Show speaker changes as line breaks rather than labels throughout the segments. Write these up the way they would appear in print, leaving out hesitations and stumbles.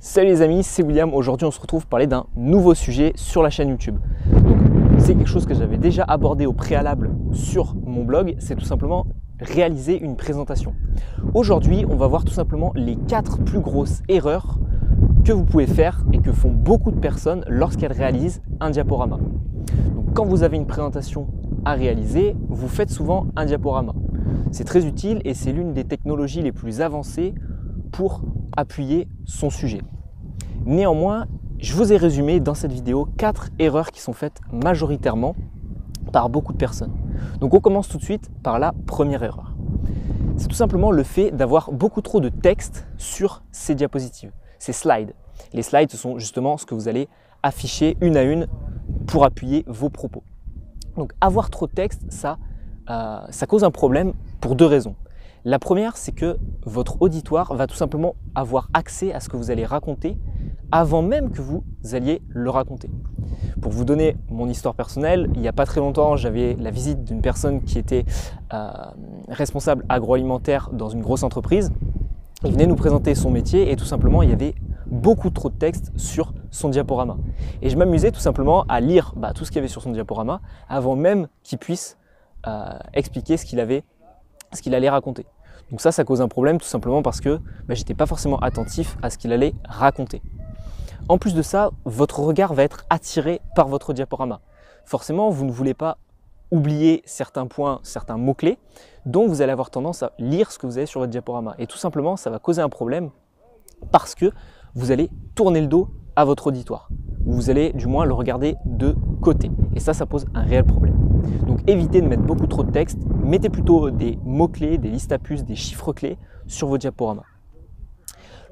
Salut les amis, c'est William. Aujourd'hui on se retrouve pour parler d'un nouveau sujet sur la chaîne YouTube. Donc c'est quelque chose que j'avais déjà abordé au préalable sur mon blog, c'est tout simplement réaliser une présentation. Aujourd'hui on va voir tout simplement les 4 plus grosses erreurs que vous pouvez faire et que font beaucoup de personnes lorsqu'elles réalisent un diaporama. Donc quand vous avez une présentation à réaliser, vous faites souvent un diaporama. C'est très utile et c'est l'une des technologies les plus avancées pour appuyer son sujet. Néanmoins, je vous ai résumé dans cette vidéo 4 erreurs qui sont faites majoritairement par beaucoup de personnes. Donc on commence tout de suite par la première erreur. C'est tout simplement le fait d'avoir beaucoup trop de texte sur ces diapositives, ces slides. Les slides, ce sont justement ce que vous allez afficher une à une pour appuyer vos propos. Donc avoir trop de texte, ça cause un problème pour 2 raisons. La première, c'est que votre auditoire va tout simplement avoir accès à ce que vous allez raconter avant même que vous alliez le raconter. Pour vous donner mon histoire personnelle, il n'y a pas très longtemps, j'avais la visite d'une personne qui était responsable agroalimentaire dans une grosse entreprise. Il venait nous présenter son métier et tout simplement, il y avait beaucoup trop de texte sur son diaporama. Et je m'amusais tout simplement à lire tout ce qu'il y avait sur son diaporama avant même qu'il puisse expliquer ce qu'il allait raconter. Donc ça cause un problème tout simplement parce que j'étais pas forcément attentif à ce qu'il allait raconter. En plus de ça, votre regard va être attiré par votre diaporama. Forcément, vous ne voulez pas oublier certains points, certains mots-clés, donc vous allez avoir tendance à lire ce que vous avez sur votre diaporama. Et tout simplement, ça va causer un problème parce que vous allez tourner le dos à votre auditoire. Vous allez du moins le regarder de côté. Et ça pose un réel problème. Donc évitez de mettre beaucoup trop de texte, mettez plutôt des mots-clés, des listes à puces, des chiffres clés sur vos diaporamas.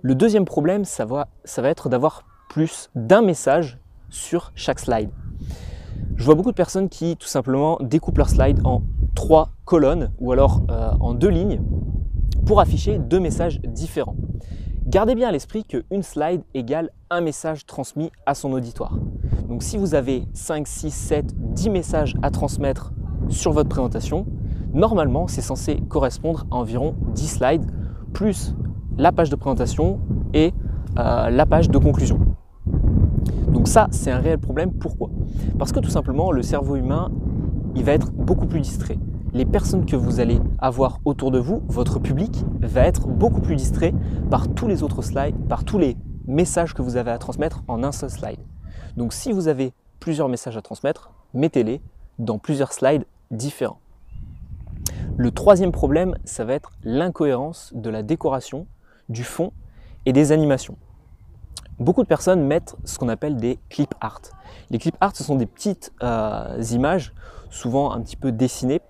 Le deuxième problème, ça va être d'avoir plus d'un message sur chaque slide. Je vois beaucoup de personnes qui tout simplement découpent leur slide en 3 colonnes ou alors en 2 lignes pour afficher 2 messages différents. Gardez bien à l'esprit qu'une slide égale un message transmis à son auditoire. Donc si vous avez 5, 6, 7, 10 messages à transmettre sur votre présentation, normalement c'est censé correspondre à environ 10 slides plus la page de présentation et la page de conclusion. Donc ça c'est un réel problème. Pourquoi? Parce que tout simplement le cerveau humain il va être beaucoup plus distrait. Les personnes que vous allez avoir autour de vous, votre public, va être beaucoup plus distrait par tous les autres slides, par tous les messages que vous avez à transmettre en un seul slide. Donc si vous avez plusieurs messages à transmettre, mettez-les dans plusieurs slides différents. Le troisième problème, ça va être l'incohérence de la décoration, du fond et des animations. Beaucoup de personnes mettent ce qu'on appelle des clip art. Les clip art, ce sont des petites images, souvent un petit peu dessinées,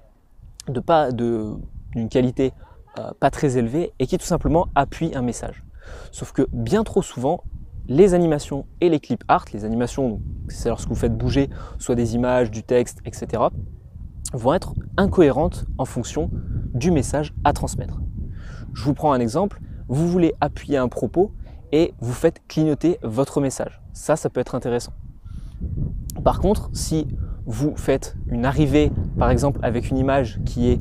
d'une qualité pas très élevée et qui tout simplement appuient un message. Sauf que bien trop souvent, les animations et les clip art, les animations, c'est lorsque vous faites bouger soit des images, du texte, etc., vont être incohérentes en fonction du message à transmettre. Je vous prends un exemple, vous voulez appuyer un propos et vous faites clignoter votre message. Ça peut être intéressant. Par contre, si vous faites une arrivée, par exemple, avec une image qui est,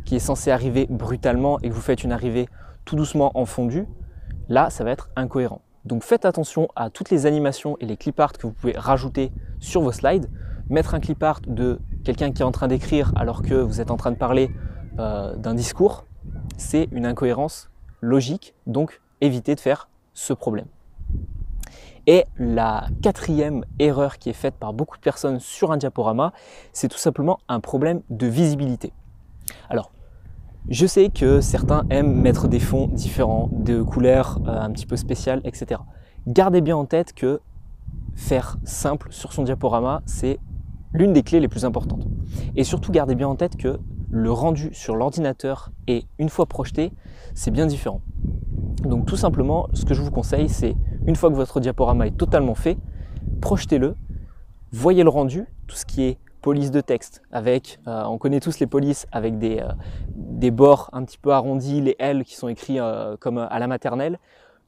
qui est censée arriver brutalement et que vous faites une arrivée tout doucement en fondu, là, ça va être incohérent. Donc faites attention à toutes les animations et les clip art que vous pouvez rajouter sur vos slides. Mettre un clip art de quelqu'un qui est en train d'écrire alors que vous êtes en train de parler d'un discours, c'est une incohérence logique, donc évitez de faire ce problème. Et la 4e erreur qui est faite par beaucoup de personnes sur un diaporama, c'est tout simplement un problème de visibilité. Alors, je sais que certains aiment mettre des fonds différents, de couleurs un petit peu spéciales, etc. Gardez bien en tête que faire simple sur son diaporama, c'est l'une des clés les plus importantes. Et surtout, gardez bien en tête que le rendu sur l'ordinateur et une fois projeté, c'est bien différent. Donc tout simplement, ce que je vous conseille, c'est une fois que votre diaporama est totalement fait, projetez-le, voyez le rendu, tout ce qui est police de texte, avec, on connaît tous les polices avec des bords un petit peu arrondis, les L qui sont écrits comme à la maternelle.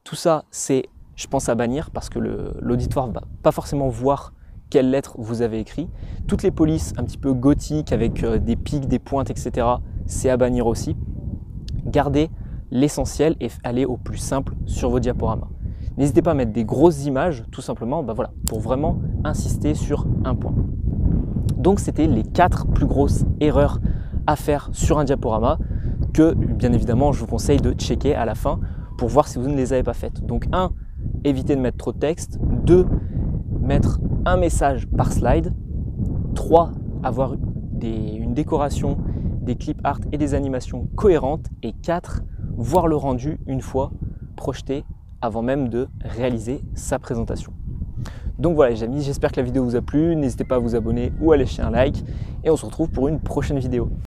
Tout ça, c'est, je pense, à bannir parce que l'auditoire ne va pas forcément voir quelles lettres vous avez écrit. Toutes les polices un petit peu gothiques avec des pics, des pointes, etc., c'est à bannir aussi. Gardez l'essentiel et aller au plus simple sur vos diaporamas. N'hésitez pas à mettre des grosses images, tout simplement, voilà, pour vraiment insister sur un point. Donc c'était les 4 plus grosses erreurs à faire sur un diaporama que bien évidemment je vous conseille de checker à la fin pour voir si vous ne les avez pas faites. Donc 1, éviter de mettre trop de texte. 2, mettre un message par slide. 3, avoir une décoration, des clip art et des animations cohérentes. Et 4, voir le rendu une fois projeté avant même de réaliser sa présentation. Donc voilà les amis, j'espère que la vidéo vous a plu. N'hésitez pas à vous abonner ou à lâcher un like et on se retrouve pour une prochaine vidéo.